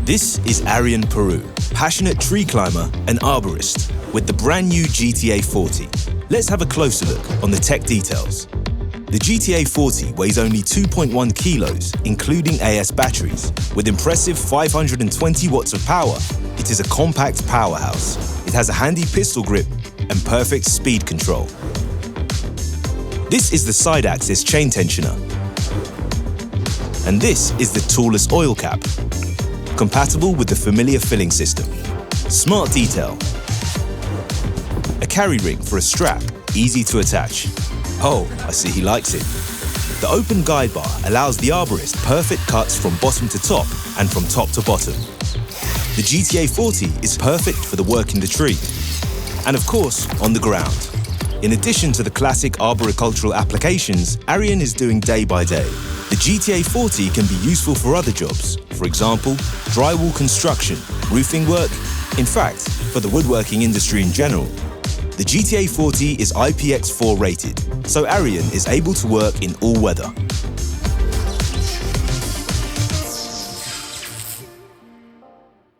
This is Aryan Peru, passionate tree climber and arborist with the brand new GTA 40. Let's have a closer look on the tech details. The GTA 40 weighs only 2.1 kilos, including AS batteries. With impressive 520 watts of power, it is a compact powerhouse. It has a handy pistol grip and perfect speed control. This is the side axis chain tensioner. And this is the toolless oil cap, compatible with the familiar filling system. Smart detail. A carry ring for a strap, easy to attach. Oh, I see he likes it. The open guide bar allows the arborist perfect cuts from bottom to top and from top to bottom. The GTA 40 is perfect for the work in the tree and, of course, on the ground. In addition to the classic arboricultural applications Aryan is doing day by day, the GTA 40 can be useful for other jobs, for example, drywall construction, roofing work, in fact, for the woodworking industry in general. The GTA 40 is IPX4 rated, so Aryan is able to work in all weather.